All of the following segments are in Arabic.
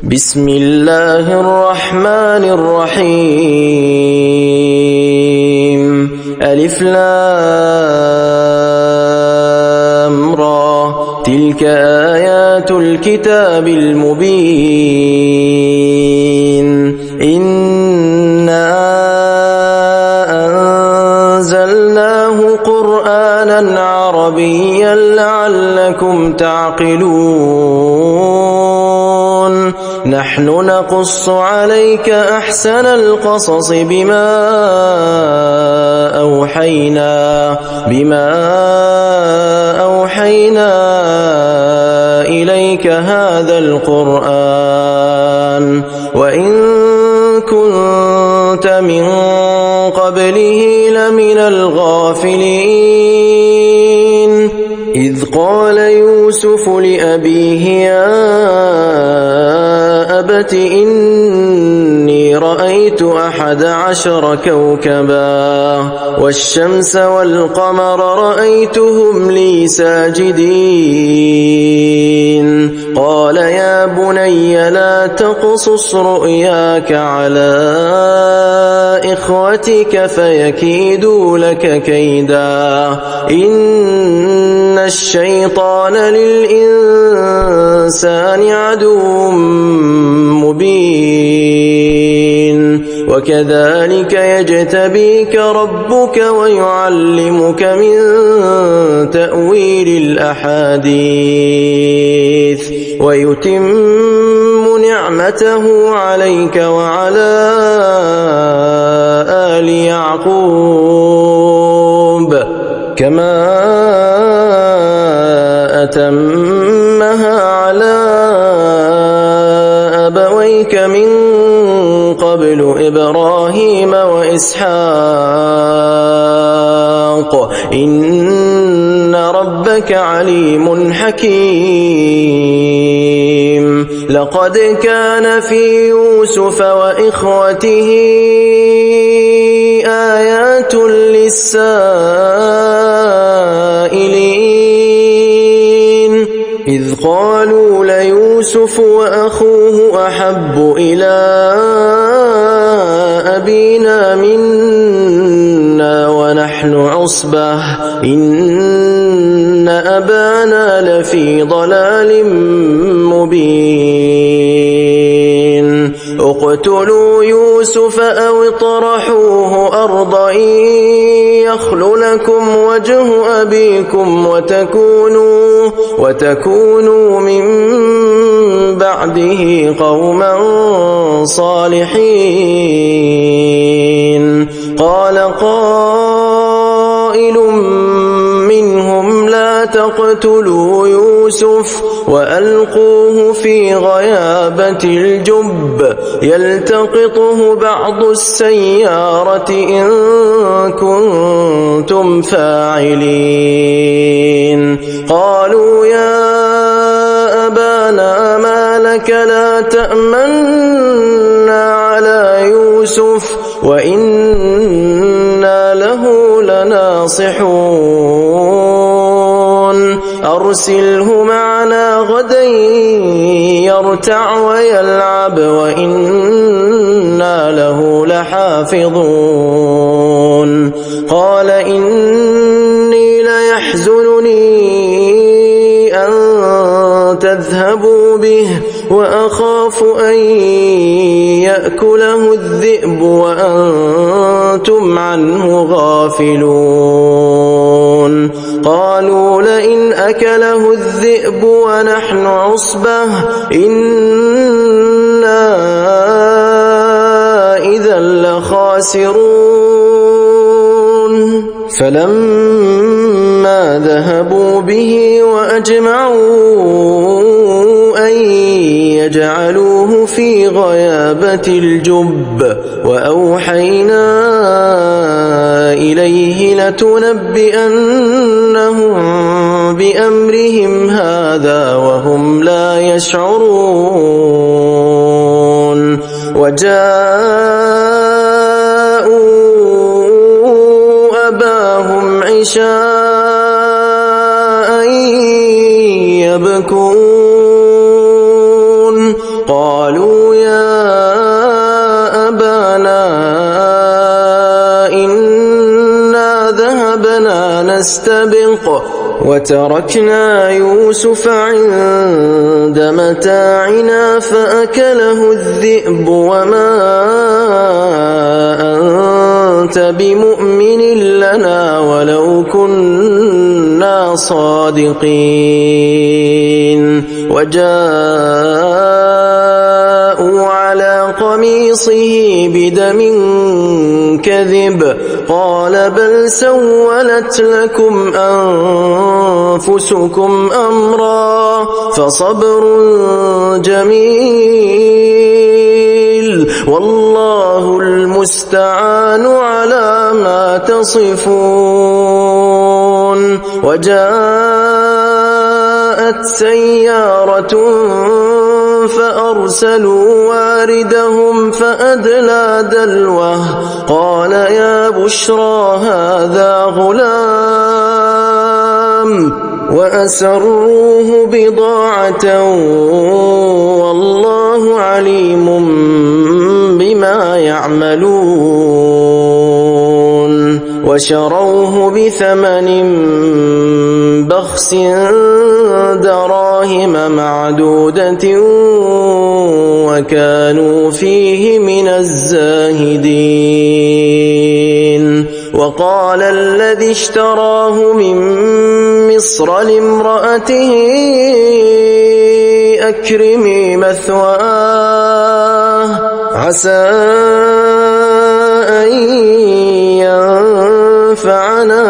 بسم الله الرحمن الرحيم ألف لام را تلك آيات الكتاب المبين إنا أنزلناه قرآنا عربيا لعلكم تعقلون نحن نقص عليك أحسن القصص بما أوحينا إليك هذا القرآن وإن كنت من قبله لمن الغافلين إذ قال يوسف لأبيه يا أبت إني رأيت 11 كوكبا والشمس والقمر رأيتهم لي ساجدين قال يا بني لا تقصص رؤياك على إخوتك فيكيدوا لك كيدا إن الشيطان للإنسان عدو مبين وكذلك يجتبيك ربك ويعلمك من تأويل الأحاديث ويتم نعمته عليك وعلى آل يعقوب كما أتمها على أبويك من قبل إبراهيم وإسحاق إن ربك عليم حكيم لقد كان في يوسف وإخوته آيات للسائلين إذ قالوا ليوسف وأخوه أحب إلى أبينا منا ونحن عصبة إن أبانا لفي ضلال مبين اقتلوا يوسف أو اطرحوه أرضا يخل لكم وجه أبيكم وتكونوا من بعده قوما صالحين قال قائل منهم لا تقتلوا يوسف وألقوه في غيابة الجب يلتقطه بعض السيارة إن كنتم فاعلين قالوا يا أبانا ما لك لا تأمنا على يوسف وإنا له لناصحون أرسله معنا غدا يرتع ويلعب وإنا له لحافظون قال إني ليحزنني أن تذهبوا به وأخاف أن يأكله الذئب وأنتم عنه غافلون قالوا لئن أكله الذئب ونحن عصبة إنا إذا لخاسرون فلما ذهبوا به وأجمعوا أن يجعلوه في غيابة الجب وأوحينا إليه لتنبئنهم بأمرهم هذا وهم لا يشعرون وجاءوا أباهم عشاء يبكون قال فاستبق وتركنا يوسف عند متاعنا فأكله الذئب وما أنت بمؤمن لنا ولو كنا صادقين وجاءوا على قميصه بدم كذب قال بل سولت لكم أنفسكم أمرا فصبر جميل والله المستعان على ما تصفون وجاءت سيارة فأرسلوا واردهم فأدلى دلوه قال يا بشرى هذا غلام وأسروه بضاعة والله عليم بما يعملون وشروه بثمن بخس دراهم معدودة وكانوا فيه من الزاهدين وقال الذي اشتراه من مصر لامرأته أكرمي مثواه عسى أن ينفعنا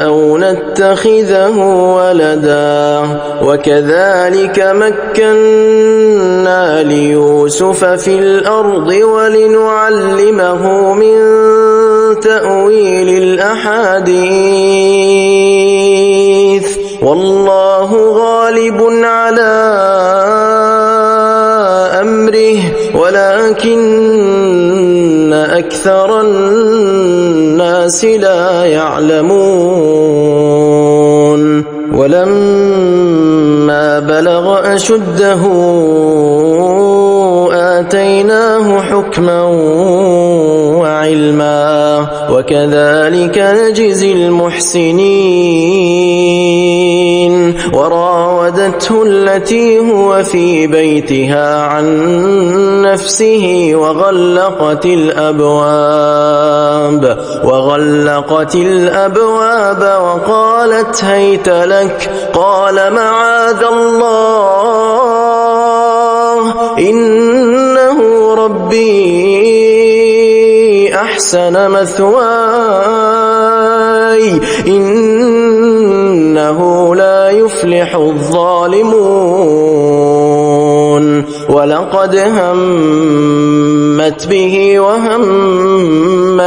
أو نتخذه ولدا وكذلك مكنا ليوسف في الأرض ولنعلمه من تأويل الأحاديث والله غالب على أمره ولكن أكثر الناس لا يعلمون ولما بلغ أشده آتيناه حكما وعلما وكذلك نجزي المحسنين وراودته التي هو في بيتها عن نفسه وغلقت الأبواب وقالت هيت لك قال معاذ الله إنه ربي أحسن مثواي إنه لا يفلح الظالمون ولقد همت به وهم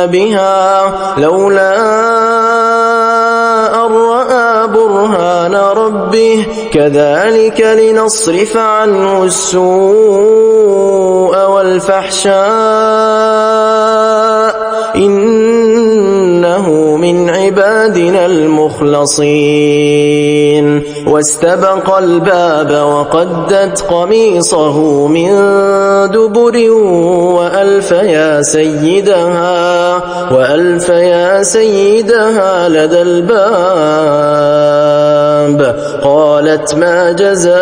بها لولا أن رأى برهان ربه كذلك لنصرف عنه السوء والفحشاء إنه من عبادنا المخلصين واستبق الباب وقدت قميصه من دبر وألف يا سيدها لدى الباب قالت ما جزاء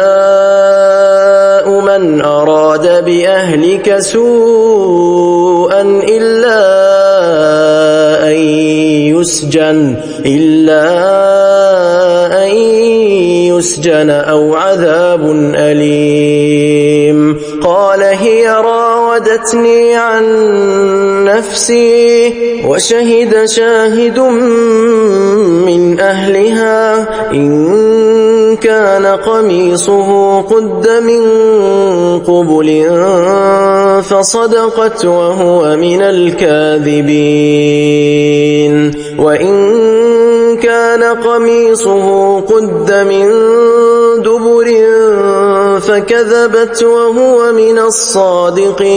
من أراد بأهلك سوءا إلا أن يسجن أو عذاب أليم قال هي راودتني عن نفسي وشهد شاهد من أهلها إن كان قميصه قد من قبل فصدقت وهو من الكاذبين وإن كان قميصه قد من دبر فكذبت وهو من الصادقين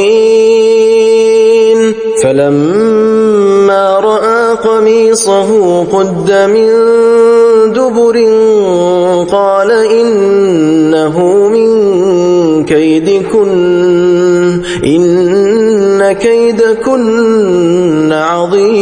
فلما رأى قميصه قد من دبر قال إنه من كيدكن إن كيدكن عظيم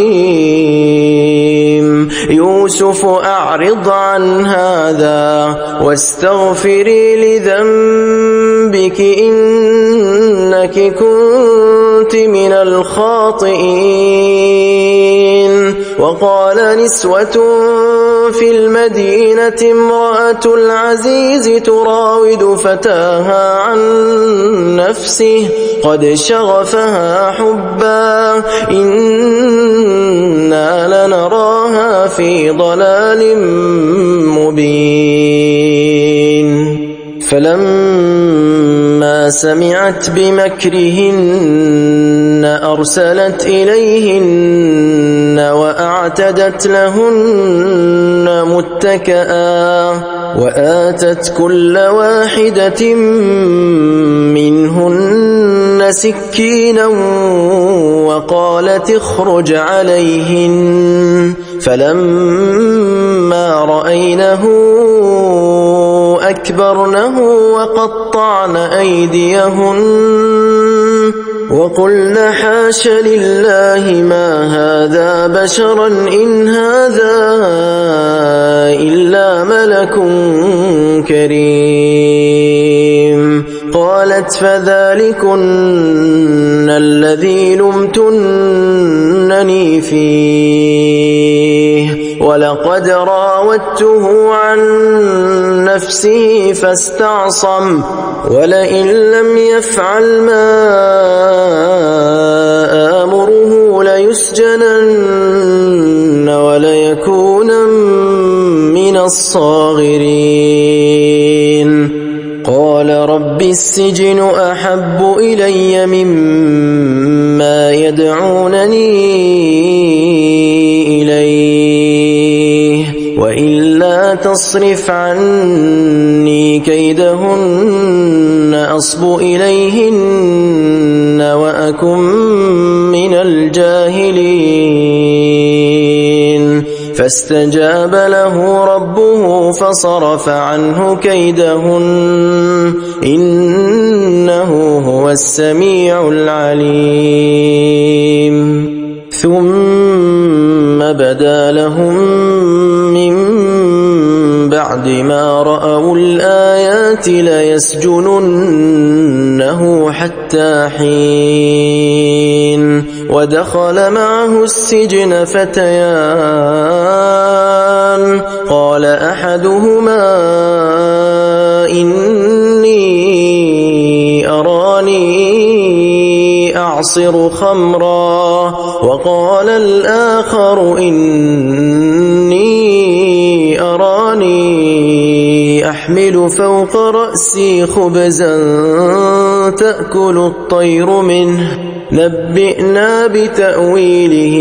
يوسف أعرض عن هذا واستغفري لذنبك إنك كنت من الخاطئين. وقال نسوة في المدينة امرأة العزيز تراود فتاها عن نفسه قد شغفها حبا إنا لنراها في ضلال مبين. فلما سمعت بمكرهن أرسلت إليهن وأعتدت لهن متكئا وآتت كل واحدة منهن سكينا وقالت اخرج عليهن. فلما رأينه أكبرنه وقطعن أيديهن وقلن حاش لله ما هذا بشرا إن هذا إلا ملك كريم. قالت فذلكن الذي لمتنني فيه ولقد راودته عن نفسه فاستعصم ولئن لم يفعل ما آمره ليسجنن وليكون من الصاغرين. قال رب السجن أحب إلي مما يدعونني إليه وإلا تصرف عني كيدهن أصب إليهن وأكن من الجاهلين. فاستجاب له ربه فصرف عنه كيدهن إنه هو السميع العليم. ثم بدا لهم من بعد ما رأوا الآيات ليسجننه حتى حين. ودخل معه السجن فتيان قال أحدهما إني أراني أعصر خمرا وقال الآخر إني أراني أحمل فوق رأسي خبزا تأكل الطير منه نبئنا بتأويله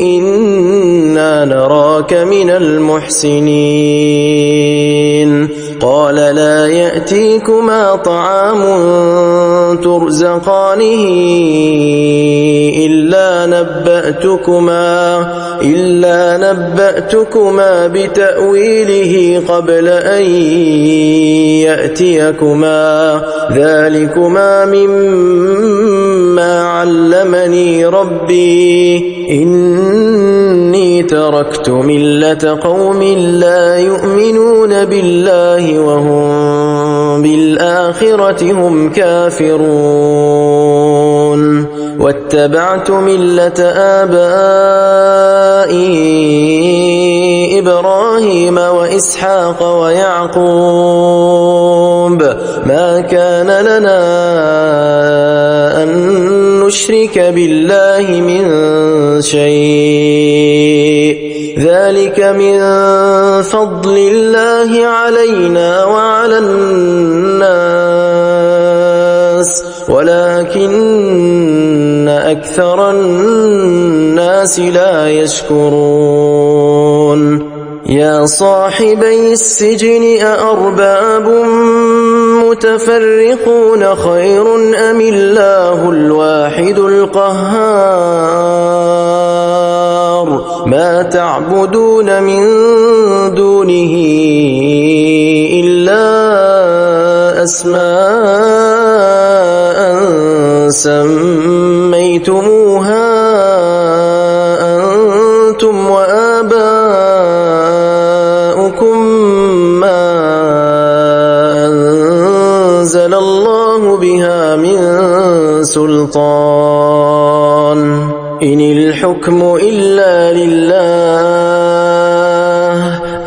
إنا نراك من المحسنين. قال لا يأتيكما طعام ترزقانه إلا نبأتكما بتأويله قبل أن يأتيكما ذلكما مما علمني ربي إني تركت ملة قوم لا يؤمنون بالله وهم بالآخرة هم كافرون واتبعت ملة آبائي إبراهيم وإسحاق ويعقوب ما كان لنا أن نشرك بالله من شيء ذلك من فضل الله علينا وعلى الناس ولكن أكثر الناس لا يشكرون. يا صاحبي السجن أأرباب متفرقون خير أم الله الواحد القهار ما تعبدون من دونه إلا أسماء سميتموها أنتم وآباؤكم سلطان إن الحكم إلا لله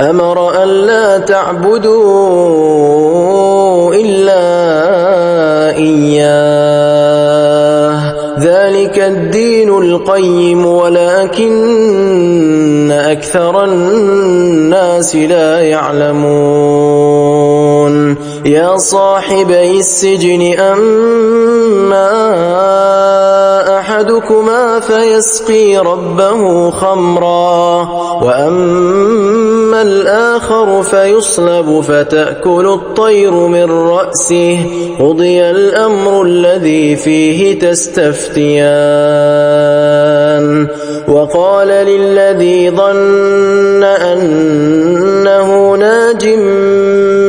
أمر أن لا تعبدوا إلا إياه ذلك الدين القيم ولكن أكثر الناس لا يعلمون يا صاحبي السجن أما أحدكما فيسقي ربه خمرا وأما الآخر فيصلب فتأكل الطير من رأسه قضي الأمر الذي فيه تستفتيان وقال للذي ظن أنه ناج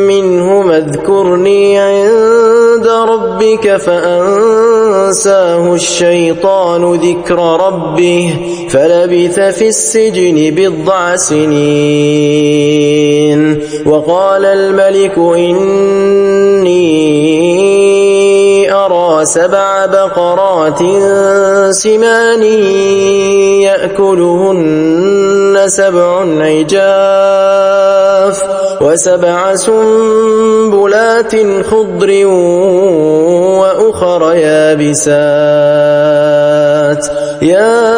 منهما اذكرني عند ربك فأنساه الشيطان ذكر ربه فلبث في السجن 9 سنين وقال الملك إني أرى 7 بقرات سمان يأكلهن 7 عجاف و7 سنبلات خضر وأخر يابسات يا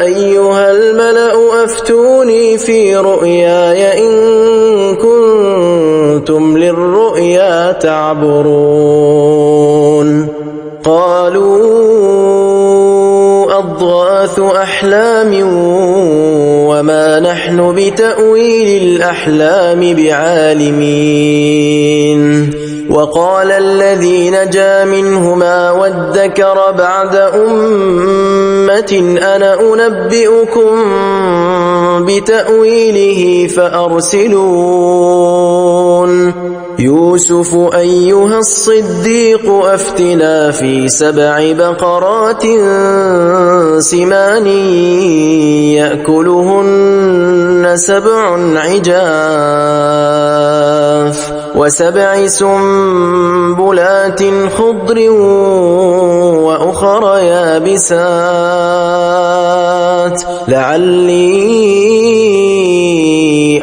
أيها الملأ أفتوني في رؤياي إن كنتم للرؤيا تعبرون قالوا أضغاث أحلام وما نحن بتأويل الأحلام بعالمين وقال الذي نجا منهما وادكر بعد أمة أنا أنبئكم بتأويله فأرسلون يوسف أيها الصديق أفتنا في 7 بقرات سمان يأكلهن 7 عجاف و7 سنبلات خضر وأخر يابسات لعلي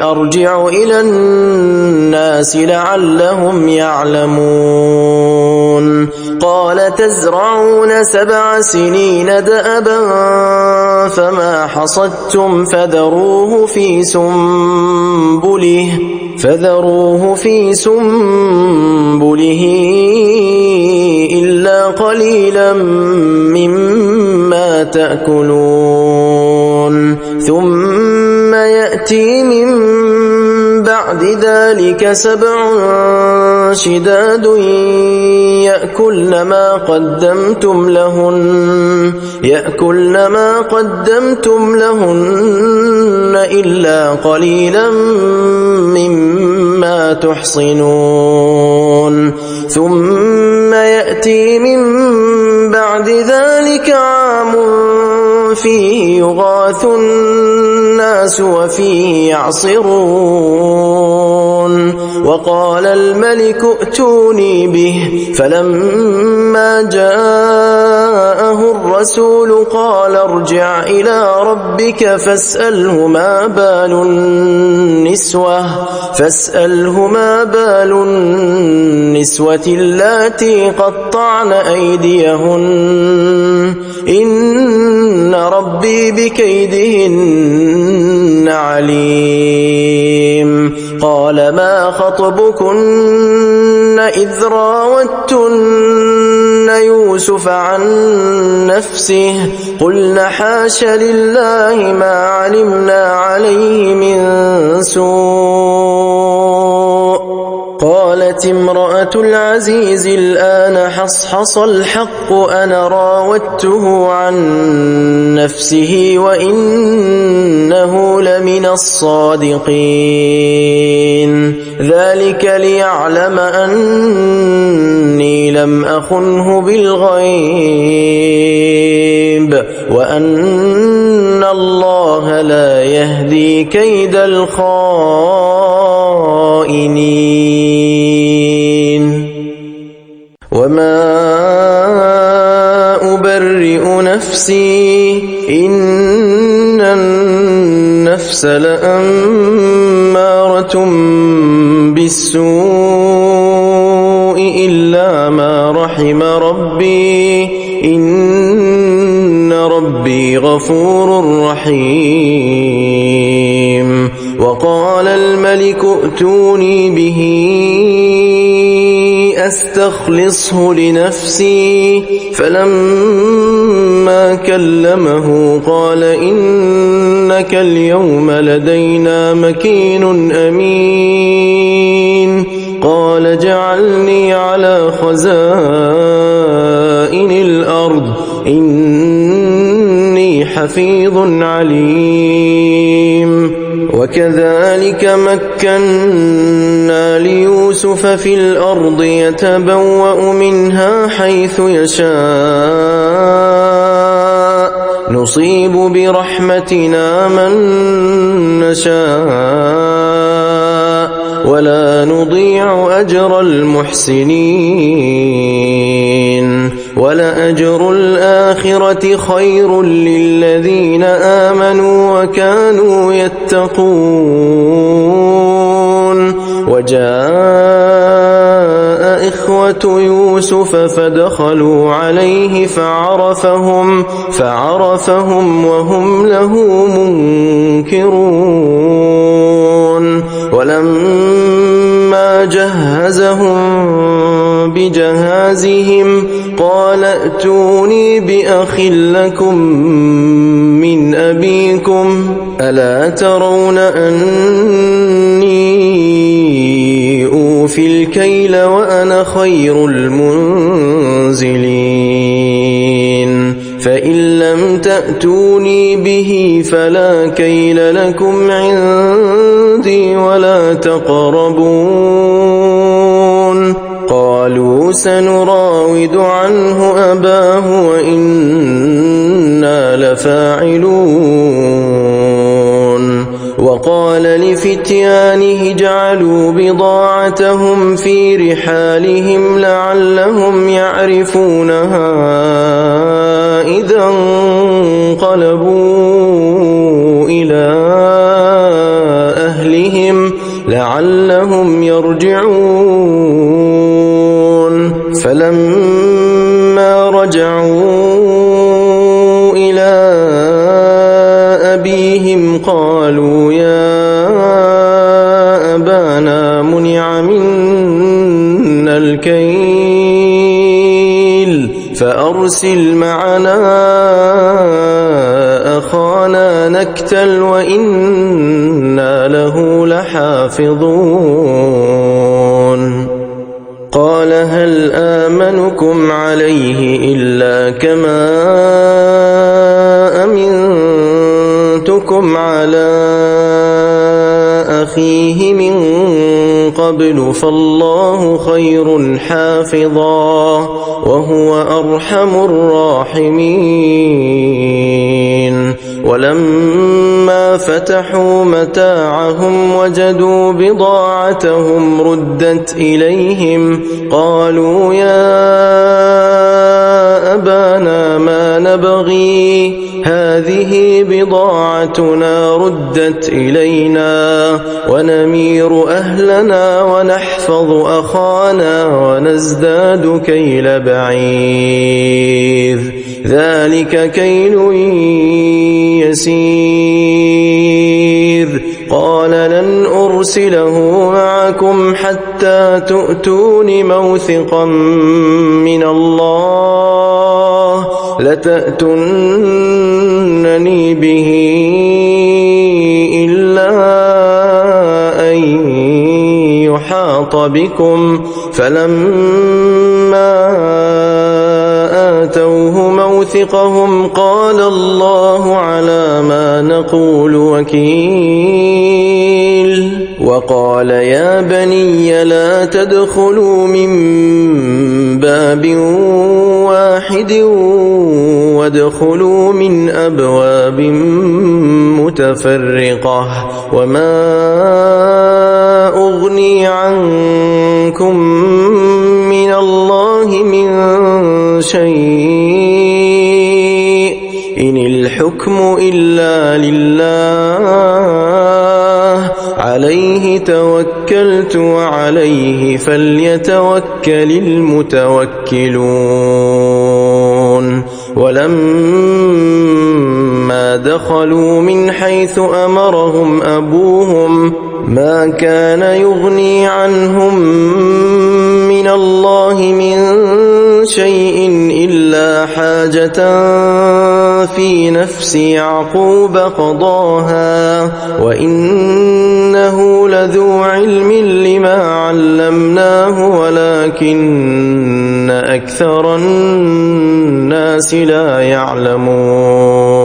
أرجع إلى الناس لعلهم يعلمون قال تزرعون 7 سنين دأبا فما حصدتم فذروه في سنبله إلا قليلا مما تأكلون ثم يأتي من بعد ذلك 7 شداد يأكلن ما قدمتم لهن إلا قليلا مما تحصنون ثم يأتي من بعد ذلك عام فيه يغاث الناس وفيه يعصرون وقال الملك ائتوني به فلما جاءه الرسول قال ارجع إلى ربك فاسأله ما بال النسوة اللاتي قطعن أيديهن إن ربي بكيدهن عليم قال ما خطبكن إذ راوتن يوسف عن نفسه قلن حاش لله ما علمنا عليه من سوء قالت امرأة العزيز الآن حصحص الحق أنا راودته عن نفسه وإنه لمن الصادقين ذلك ليعلم أني لم أخنه بالغيب وأن الله لا يهدي كيد الخائنين وما لنفسي إن النفس لأمارة بالسوء إلا ما رحم ربي إن ربي غفور رحيم. وقال الملك ائتوني به أستخلصه لنفسي فلما كلمه قال إنك اليوم لدينا مكين أمين. قال اجعلني على خزائن الأرض إني حفيظ عليم. وكذلك مكنا ليوسف في الأرض يتبوأ منها حيث يشاء نصيب برحمتنا من نشاء ولا نضيع أجر المحسنين. ولأجر الآخرة خير للذين آمنوا وكانوا يتقون. وجاء إخوة يوسف فدخلوا عليه فعرفهم وهم له منكرون. ولما جهزهم بجهازهم قال ائتوني بأخ لكم من أبيكم ألا ترون أني أوفي الكيل وأنا خير المنزلين. فإن لم تأتوني به فلا كيل لكم عندي ولا تقربون. قالوا سنراود عنه أباه وإنا لفاعلون. وقال لفتيانه اجعلوا بضاعتهم في رحالهم لعلهم يعرفونها إذا انقلبوا إلى أهلهم لعلهم يرجعون. فلما رجعوا إلى أبيهم قالوا يا أبانا منع منا الكيل فأرسل معنا أخانا نكتل وإنا له لحافظون. قال هل آمنكم عليه إلا كما أمنتكم على أخيه من قبل فالله خير حافظا وهو أرحم الراحمين. ولما فتحوا متاعهم وجدوا بضاعتهم ردت إليهم قالوا يا أبانا ما نبغي هذه بضاعتنا ردت إلينا ونمير أهلنا ونحفظ أخانا ونزداد كيل بعير ذلك كيل يسير. قال لن أرسله معكم حتى تؤتون موثقا من الله لتأتونني به إلا أن يحاط بكم. فلما آتوه موثقهم قال الله على ما نقول وكيل. وقال يا بني لا تدخلوا من باب واحد وادخلوا من أبواب متفرقة وما أغني عنكم من الله من شيء الحكم إلا لله عليه توكلت وعليه فليتوكل المتوكلون ولما دخلوا من حيث أمرهم أبوهم ما كان يغني عنهم من الله من شيء إلا حاجة في نفس يعقوب قضاها وإنه لذو علم لما علمناه ولكن أكثر الناس لا يعلمون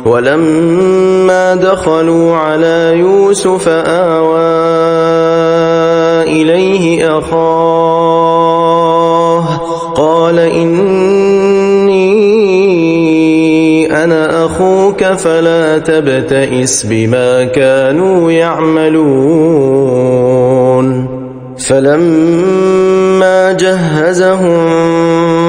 ولما دخلوا على يوسف آوى إليه أخاه قال إني أنا أخوك فلا تبتئس بما كانوا يعملون فلما جهزهم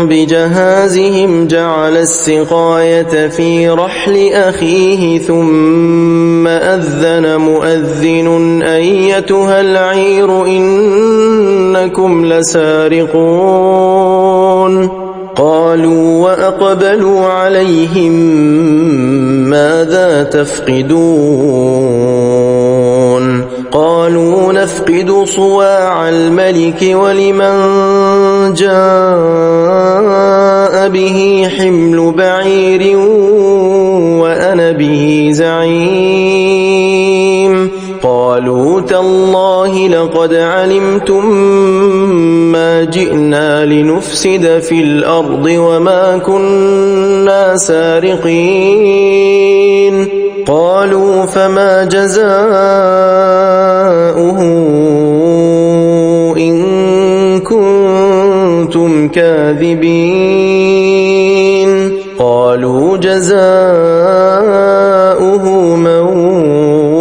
بجهازهم جعل السقاية في رحل أخيه ثم أذن مؤذن أيتها العير إنكم لسارقون قالوا وأقبلوا عليهم ماذا تفقدون قالوا نفقد صواع الملك ولمن جاء به حمل بعير وأنا به زعيم قالوا تالله لقد علمتم ما جئنا لنفسد في الأرض وما كنا سارقين قالوا فما جزاؤه إن كنتم كاذبين قالوا جزاؤه من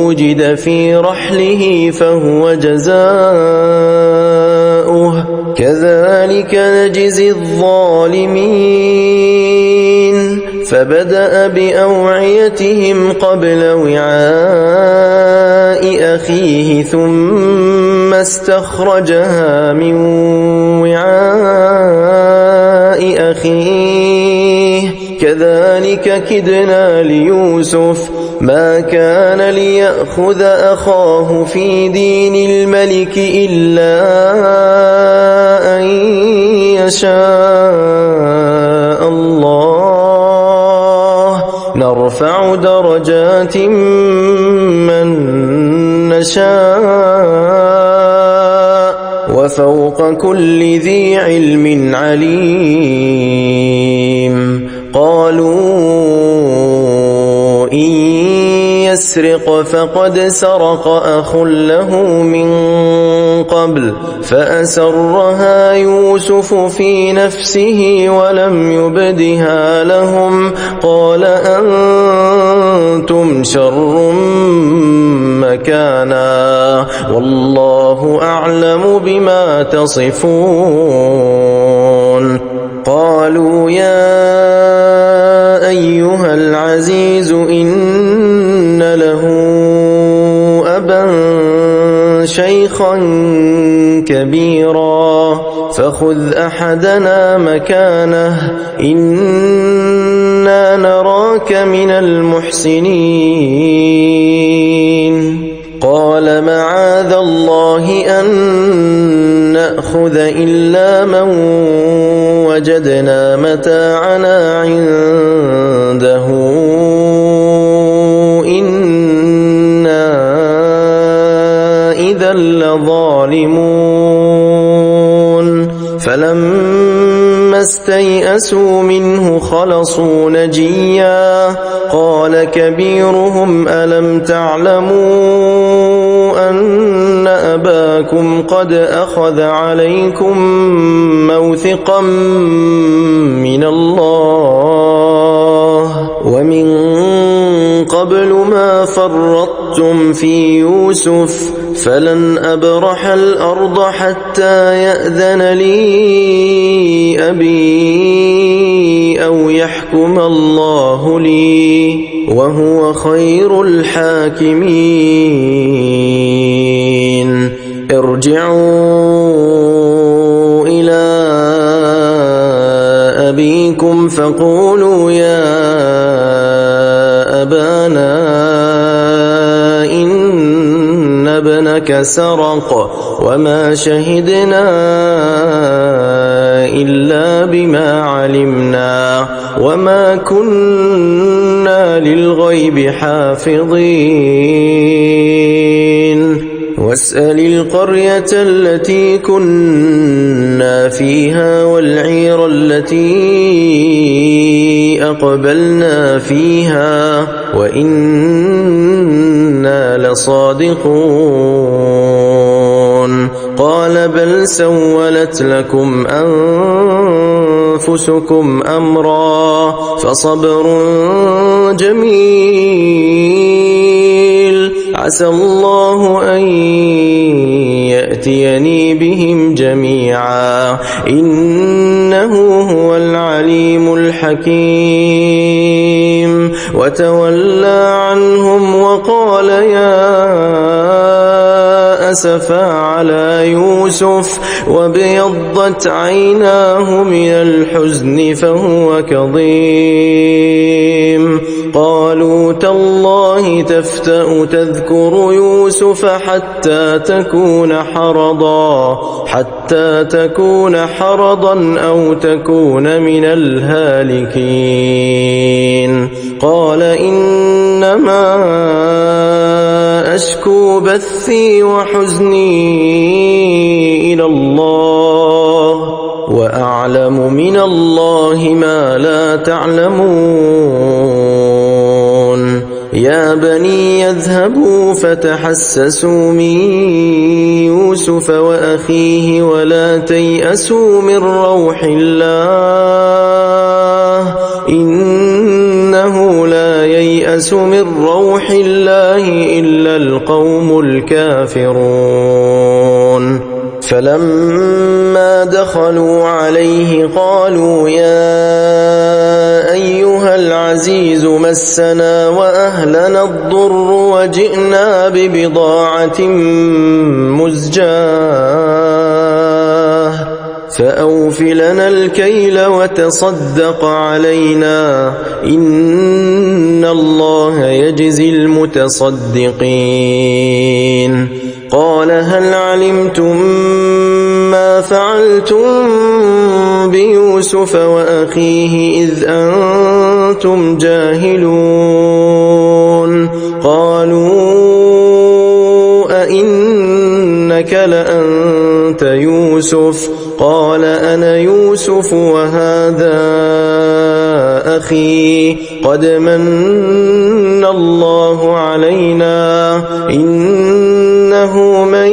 وجد في رحله فهو جزاؤه كذلك نجزي الظالمين فبدأ بأوعيتهم قبل وعاء أخيه ثم استخرجها من وعاء أخيه كذلك كدنا ليوسف ما كان ليأخذ أخاه في دين الملك إلا أن يشاء الله نرفع درجات من نشاء وفوق كل ذي علم عليم قالوا إن يسرق فقد سرق أخ له من قبل فأسرها يوسف في نفسه ولم يبدها لهم قال أنتم شر مكانا والله أعلم بما تصفون قالوا يا أيها العزيز إن له أبا شيخا كبيرا فخذ أحدنا مكانه إنا نراك من المحسنين قال معاذ الله أن نأخذ إلا من وجدنا متاعنا عنده إنا إذا لظالمون فلما استيئسوا منه خلصوا نجيا قال كبيرهم ألم تعلموا أن أباكم أباكم قد أخذ عليكم موثقا من الله ومن قبل ما فرطتم في يوسف فلن أبرح الأرض حتى يأذن لي أبي أو يحكم الله لي وهو خير الحاكمين ارجعوا إلى أبيكم فقولوا يا أبانا إن ابنك سرق وما شهدنا إلا بما علمنا وما كنا للغيب حافظين واسأل القرية التي كنا فيها والعير التي أقبلنا فيها وإنا لصادقون قال بل سولت لكم أنفسكم أمرا فصبر جميل عسى الله أن يأتيني بهم جميعا إنه هو العليم الحكيم وتولى عنهم وقال يا أسفا على يوسف وابيضت عيناه من الحزن فهو كظيم قالوا تالله تفتأ تذكر يوسف حتى تكون حرضا أو تكون من الهالكين قال إنما أشكو بثي وحزني إلى الله وأعلم من الله ما لا تعلمون يا بني يذهبوا فتحسسوا من يوسف وأخيه ولا تيأسوا من روح الله إنه لا ييأس من روح الله إلا القوم الكافرون فلما دخلوا عليه قالوا يا أيها العزيز مسنا وأهلنا الضر وجئنا ببضاعة مزجاة فأوف لنا الكيل وتصدق علينا إن الله يجزي المتصدقين قال هل علمتم ما فعلتم بيوسف وأخيه إذ أنتم جاهلون قالوا أئنك لأنت يوسف قال أنا يوسف وهذا أخي قد من الله علينا إنه من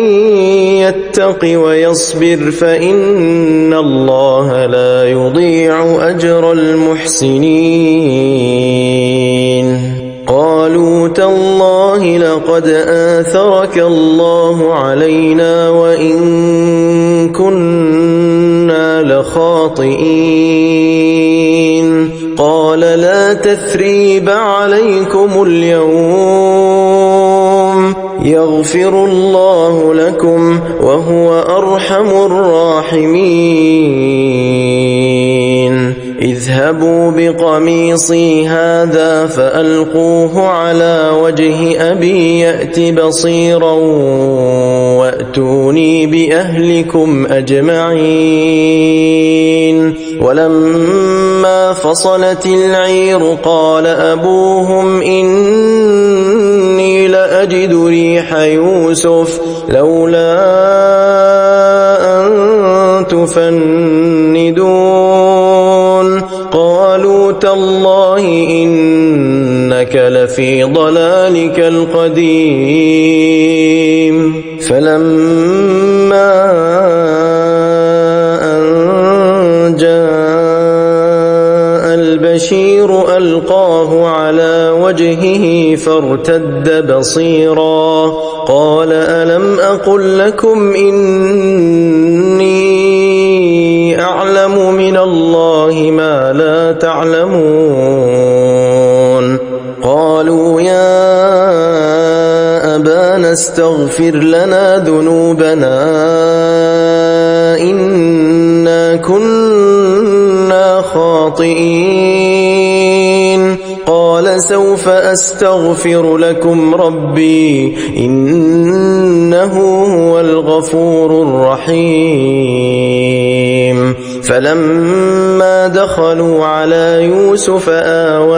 يتق ويصبر فإن الله لا يضيع أجر المحسنين قالوا تالله لقد آثرك الله علينا وإن كنا لخاطئين قال لا تثريب عليكم اليوم يغفر الله لكم وهو أرحم الراحمين اذهبوا بقميصي هذا فألقوه على وجه أبي يأت بصيرا وأتوني بأهلكم أجمعين ولما فصلت العير قال أبوهم إني لأجد ريح يوسف لولا أن تفندون قالوا تالله إنك لفي ضلالك القديم فلما أن جاء البشير ألقاه على وجهه فارتد بصيرا قال ألم أقل لكم إني أعلم من الله ما لا تعلمون قالوا يا أبانا استغفر لنا ذنوبنا إنا كنا خاطئين قال سوف أستغفر لكم ربي إنه هو الغفور الرحيم فلما دخلوا على يوسف آوى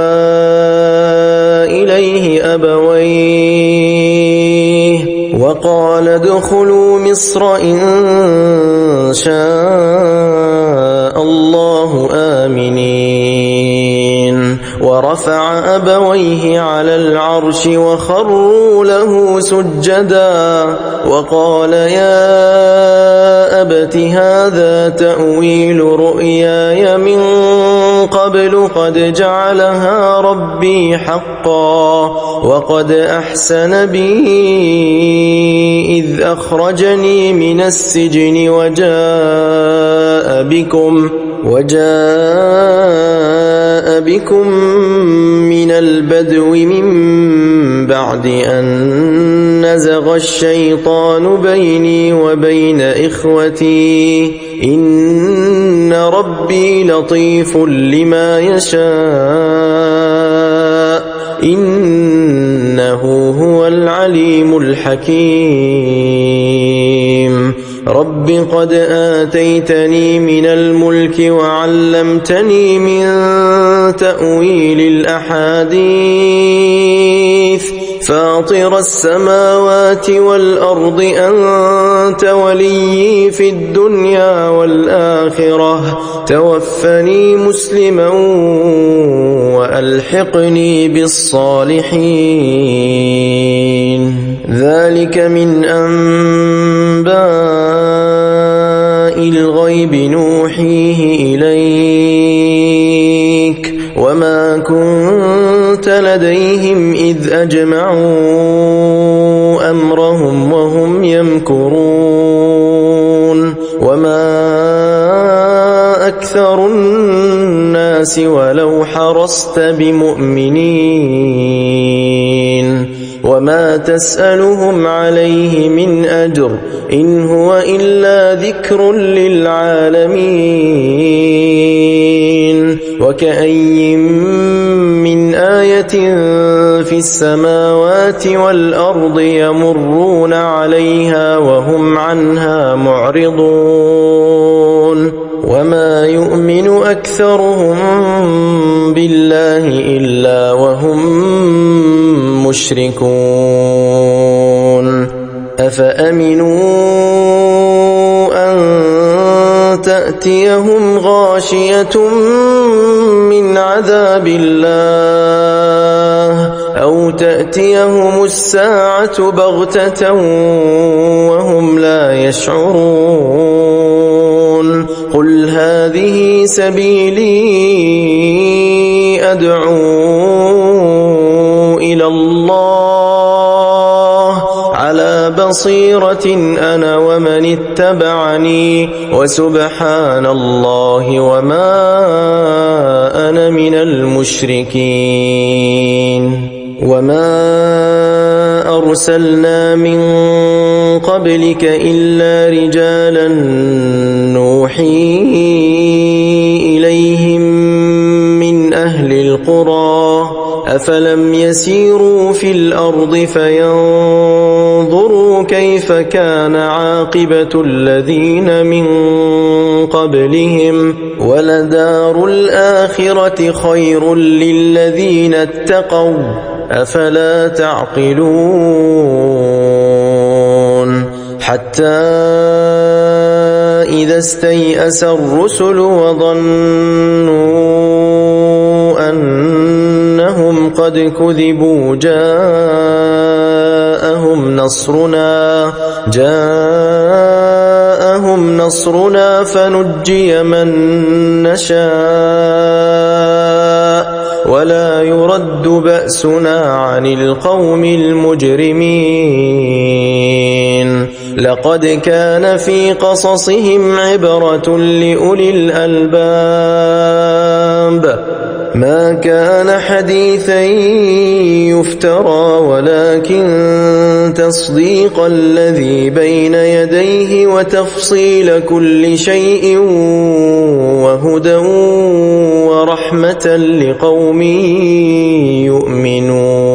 إليه أبويه وقال ادخلوا مصر إن شاء الله آمنين ورفع أبويه على العرش وخروا له سجدا وقال يا أبت هذا تأويل رؤياي من قبل قد جعلها ربي حقا وقد أحسن بي إذ أخرجني من السجن وجاء بكم من البدو من بعد أن نزغ الشيطان بيني وبين إخوتي إن ربي لطيف لما يشاء إنه هو العليم الحكيم رب قد آتيتني من الملك وعلمتني من تأويل الأحاديث فاطر السماوات والأرض أنت وليي في الدنيا والآخرة توفني مسلما وألحقني بالصالحين ذلك من أنباء الغيب نوحيه إليك وما كنت لديهم إذ أجمعوا أمرهم وهم يمكرون وما أكثر الناس ولو حرصت بمؤمنين وما تسألهم عليه من أجر إن هو إلا ذكر للعالمين وكأي من آية في السماوات والأرض يمرون عليها وهم عنها معرضون وما يؤمن أكثرهم بالله إلا وهم مشركون أفأمنوا أن تأتيهم غاشية من عذاب الله أو تأتيهم الساعة بغتة وهم لا يشعرون قل هذه سبيلي أدعو إلى الله على بصيرة أنا ومن اتبعني وسبحان الله وما أنا من المشركين وما أرسلنا من قبلك إلا رجالا نوحي إليهم من أهل القرى أفلم يسيروا في الأرض فينظروا كيف كان عاقبة الذين من قبلهم ولدار الآخرة خير للذين اتقوا أفلا تعقلون حتى إذا استيأس الرسل وظنوا أنهم قد كذبوا جاءهم نصرنا فنجي من نشاء ولا يرد بأسنا عن القوم المجرمين لقد كان في قصصهم عبرة لأولي الألباب ما كان حديثا يفترى ولكن تصديق الذي بين يديه وتفصيل كل شيء وهدى ورحمة لقوم يؤمنون